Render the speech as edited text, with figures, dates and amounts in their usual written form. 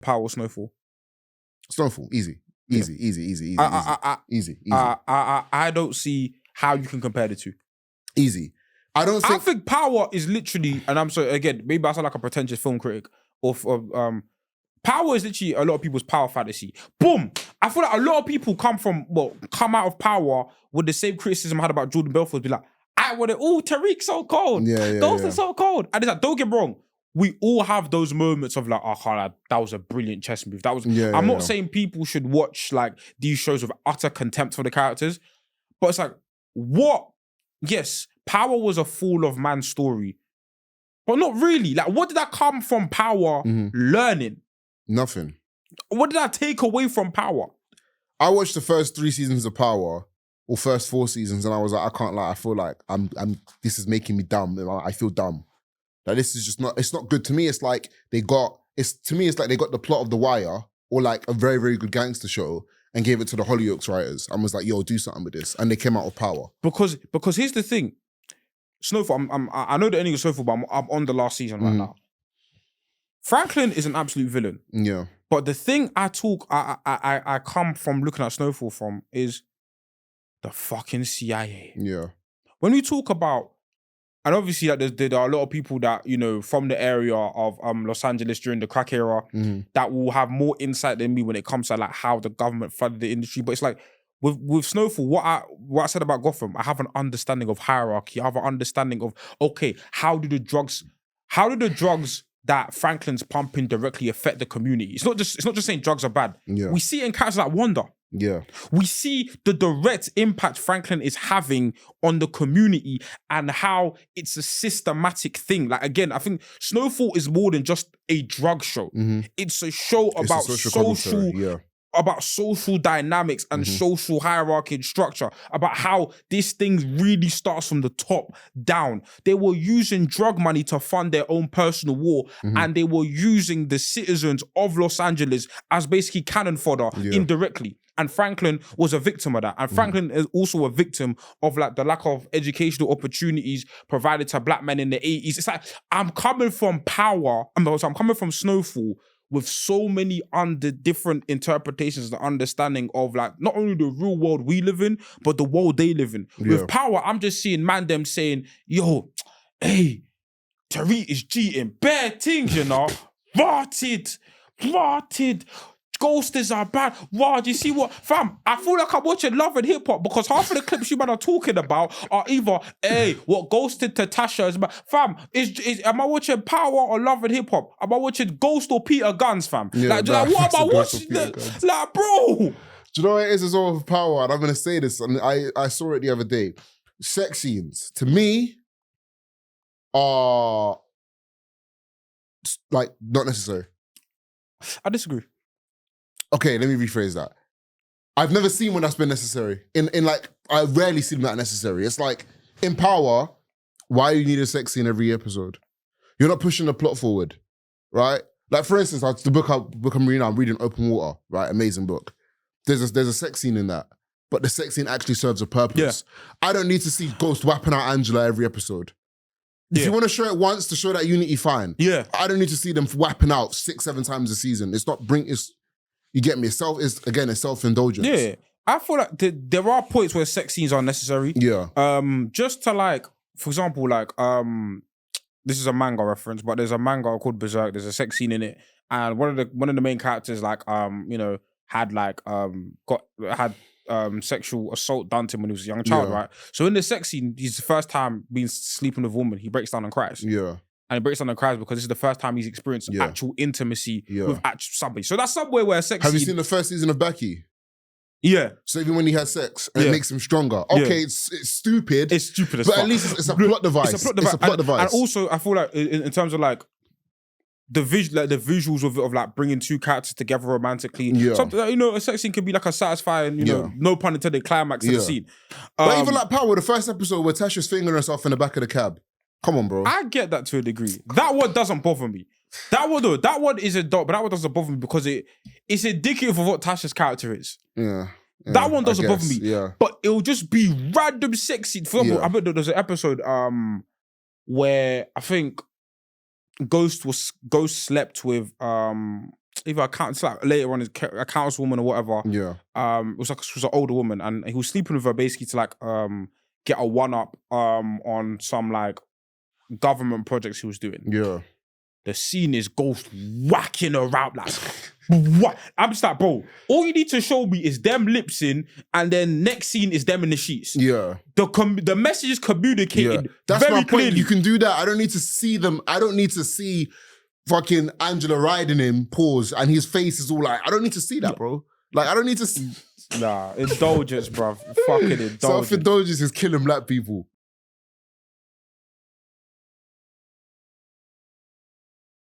Power Snowfall? Snowfall, easy. Easy. I don't see how you can compare the two. Easy. I think Power is literally, and I'm sorry, again, maybe I sound like a pretentious film critic, Power is literally a lot of people's power fantasy. Boom! I feel like a lot of people come out of Power with the same criticism I had about Jordan Belfort, be like, Tariq's so cold. Ghost is so cold. And it's like, don't get me wrong, we all have those moments of like, that was a brilliant chess move. I'm not saying people should watch like these shows with utter contempt for the characters, but it's like, yes, Power was a fall of man story, but not really. Like, what did that come from Power learning? Nothing. What did I take away from Power? I watched the first 3 seasons of Power, or first 4 seasons, and I was like, I can't lie, I feel like this is making me dumb. I feel dumb. Like, this is just not, it's not good. To me, it's like they got the plot of The Wire, or like a very, very good gangster show, and gave it to the Hollyoaks writers and was like, yo, do something with this. And they came out with Power. Because here's the thing. Snowfall, I know the ending of Snowfall, but I'm on the last season right now. Franklin is an absolute villain. Yeah. But the thing I come from looking at Snowfall from is the fucking CIA. Yeah. When we talk about, and obviously like, there are a lot of people that, you know, from the area of Los Angeles during the crack era that will have more insight than me when it comes to like how the government funded the industry. But it's like, with Snowfall, what I said about Gotham, I have an understanding of hierarchy. I have an understanding of, okay, how do the drugs that Franklin's pumping directly affect the community? It's not just saying drugs are bad. Yeah. We see it in characters like Wanda. Yeah. We see the direct impact Franklin is having on the community and how it's a systematic thing. Like, again, I think Snowfall is more than just a drug show. It's a show about social dynamics and social hierarchy and structure, about how this thing really starts from the top down. They were using drug money to fund their own personal war, and they were using the citizens of Los Angeles as basically cannon fodder indirectly. And Franklin was a victim of that. And Franklin is also a victim of like the lack of educational opportunities provided to black men in the 80s. It's like, I'm coming from Power, I'm coming from Snowfall with so many different interpretations, the understanding of like not only the real world we live in, but the world they live in. Yeah. With Power, I'm just seeing them saying, yo, hey, Tariq is cheating. Bare things, you know. Rotted. Ghosters are bad. Wow, do you see what? Fam, I feel like I'm watching Love and Hip Hop because half of the clips you man are talking about are either, hey, what Ghosted to Tasha is about. Fam, am I watching Power or Love and Hip Hop? Am I watching Ghost or Peter Guns, fam? Yeah, what am I watching? Like, bro. Do you know what it is as well with Power? And I'm going to say this, and I saw it the other day. Sex scenes, to me, are like not necessary. I disagree. Okay, let me rephrase that. I've never seen one that's been necessary. In like, I rarely see them that necessary. It's like, in Power, why do you need a sex scene every episode? You're not pushing the plot forward, right? Like, for instance, the book I'm reading, I'm reading Open Water, right? Amazing book. There's a sex scene in that, but the sex scene actually serves a purpose. Yeah. I don't need to see Ghost whapping out Angela every episode. If you want to show it once to show that unity, fine. Yeah. I don't need to see them whapping out 6-7 times a season. You get me? It's self-indulgence. Yeah. I feel like there are points where sex scenes are necessary. Yeah. Just to like, for example, like, this is a manga reference, but there's a manga called Berserk. There's a sex scene in it. And one of the main characters, like, had sexual assault done to him when he was a young child, right? So in the sex scene, he's the first time being sleeping with a woman. He breaks down and cries. Yeah. And he breaks down and cries because this is the first time he's experienced actual intimacy with actual somebody. So that's somewhere where sex Have you seen the first season of Becky? Yeah. So even when he has sex, and it makes him stronger. Okay, it's stupid. It's stupid as fuck. But at least it's a plot device. It's a plot device. And also, I feel like in terms of like, the visuals of like bringing two characters together romantically. Yeah. Something, you know, a sex scene could be like a satisfying, you know, no pun intended, climax of the scene. But even like Power, the first episode where Tasha's fingering herself in the back of the cab. Come on, bro. I get that to a degree. That one doesn't bother me. That one is a dot, but that one doesn't bother me because it's indicative of what Tasha's character is. Yeah. That one doesn't bother me. Yeah. But it'll just be random sexy. For example, I bet there's an episode where I think Ghost slept with either it's like later on, a councilwoman or whatever. Yeah. It was like she was an older woman, and he was sleeping with her basically to like get a one up on some like government projects he was doing. Yeah. The scene is Ghost whacking her out like what? I'm just like, bro, all you need to show me is them lip-sync, and then next scene is them in the sheets. Yeah. The message is communicated That's very my point. clearly. You can do that. I don't need to see them. I don't need to see fucking Angela riding him, pause, and his face is all like, I don't need to see that, bro. Like, I don't need to see. Nah, indulgence, bruv. Fucking indulgence. Self-indulgence is killing black people.